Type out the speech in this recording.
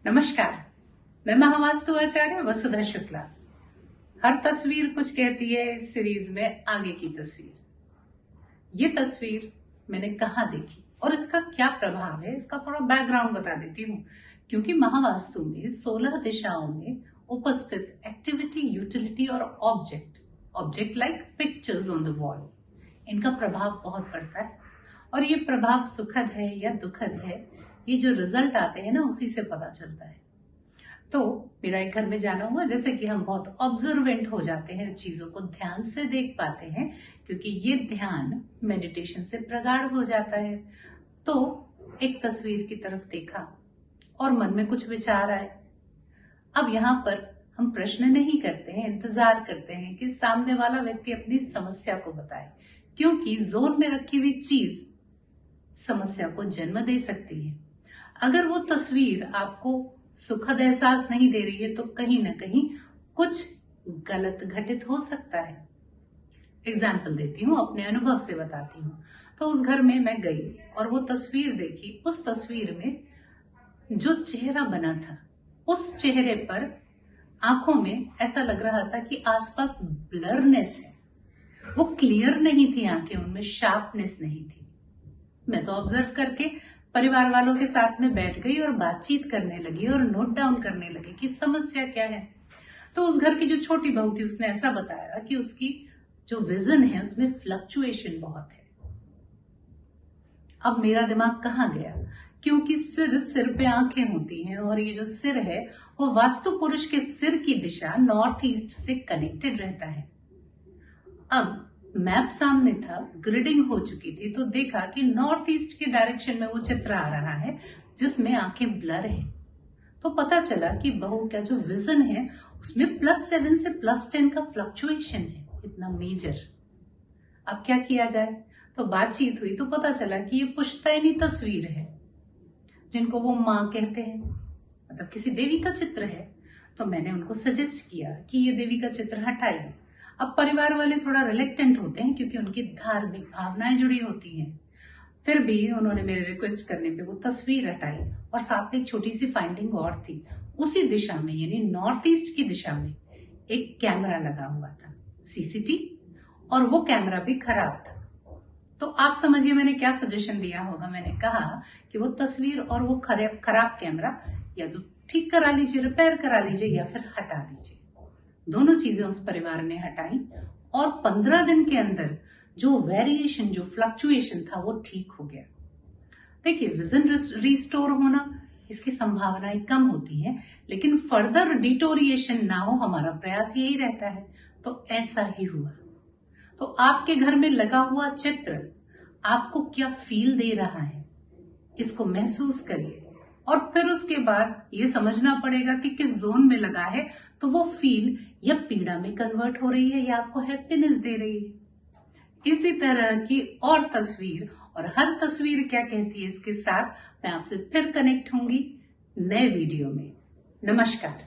नमस्कार, मैं महावास्तु आचार्य वसुधा शुक्ला। हर तस्वीर कुछ कहती है। इस सीरीज में आगे की तस्वीर, ये तस्वीर मैंने कहाँ देखी और इसका क्या प्रभाव है, इसका थोड़ा बैकग्राउंड बता देती हूँ। क्योंकि महावास्तु में 16 दिशाओं में उपस्थित एक्टिविटी, यूटिलिटी और object like pictures on the wall, इनका प्रभाव बहुत पड़ता है। और ये प्रभाव सुखद है या दुखद है, ये जो रिजल्ट आते हैं ना, उसी से पता चलता है। तो मेरा एक घर में जाना हुआ, जैसे कि हम बहुत ऑब्जर्वेंट हो जाते हैं, चीजों को ध्यान से देख पाते हैं, क्योंकि ये ध्यान मेडिटेशन से प्रगाढ़ हो जाता है। तो एक तस्वीर की तरफ देखा और मन में कुछ विचार आए। अब यहाँ पर हम प्रश्न नहीं करते हैं, इंतजार करते हैं कि सामने वाला व्यक्ति अपनी समस्या को बताए, क्योंकि जोन में रखी हुई चीज समस्या को जन्म दे सकती है। अगर वो तस्वीर आपको सुखद एहसास नहीं दे रही है तो कहीं ना कहीं कुछ गलत घटित हो सकता है। एग्जाम्पल देती हूँ, अपने अनुभव से बताती हूँ। तो उस घर में मैं गई और वो तस्वीर देखी। उस तस्वीर में जो चेहरा बना था, उस चेहरे पर आंखों में ऐसा लग रहा था कि आसपास ब्लरनेस है। वो क्लियर नहीं थी आंखें, उनमें शार्पनेस नहीं थी। मैं तो ऑब्जर्व करके परिवार वालों के साथ में बैठ गई और बातचीत करने लगी और नोट डाउन करने लगी कि समस्या क्या है। तो उस घर की जो छोटी बहू थी, उसने ऐसा बताया कि उसकी जो विजन है उसमें फ्लक्चुएशन बहुत है। अब मेरा दिमाग कहाँ गया, क्योंकि सिर पे आंखें होती हैं और ये जो सिर है वो वास्तु पुरुष के सिर की दिशा नॉर्थ ईस्ट से कनेक्टेड रहता है। अब मैप सामने था, ग्रिडिंग हो चुकी थी, तो देखा कि नॉर्थ ईस्ट के डायरेक्शन में वो चित्र आ रहा है जिसमें आंखें ब्लर है। तो पता चला कि बहू का जो विजन है उसमें +7 से +10 का फ्लक्चुएशन है, इतना मेजर। अब क्या किया जाए? तो बातचीत हुई तो पता चला कि ये पुश्तैनी तस्वीर है, जिनको वो माँ कहते हैं, मतलब किसी देवी का चित्र है। तो मैंने उनको सजेस्ट किया कि ये देवी का चित्र हटाइए। अब परिवार वाले थोड़ा रिलेक्टेंट होते हैं, क्योंकि उनकी धार्मिक भावनाएं जुड़ी होती हैं। फिर भी उन्होंने मेरे रिक्वेस्ट करने पे वो तस्वीर हटाई और साथ में एक छोटी सी फाइंडिंग और थी। उसी दिशा में, यानी नॉर्थ ईस्ट की दिशा में, एक कैमरा लगा हुआ था, सीसीटीवी, और वो कैमरा भी खराब था। तो आप समझिए मैंने क्या सजेशन दिया होगा। मैंने कहा कि वो तस्वीर और वो खराब कैमरा या तो ठीक करा लीजिए, रिपेयर करा लीजिए, या फिर हटा दीजिए। दोनों चीजें उस परिवार ने हटाई और 15 दिन के अंदर जो वेरिएशन, जो फ्लक्चुएशन था, वो ठीक हो गया। देखिए, विजन रिस्टोर होना, इसकी संभावनाएं कम होती हैं, लेकिन फर्दर डिटोरिएशन ना हो, हमारा प्रयास यही रहता है। तो ऐसा ही हुआ। तो आपके घर में लगा हुआ चित्र आपको क्या फील दे रहा है, इसको महसूस करिए और फिर उसके बाद ये समझना पड़ेगा कि किस जोन में लगा है, तो वो फील या पीड़ा में कन्वर्ट हो रही है या आपको हैप्पीनेस दे रही है। इसी तरह की और तस्वीर, और हर तस्वीर क्या कहती है, इसके साथ मैं आपसे फिर कनेक्ट होंगी नए वीडियो में। नमस्कार।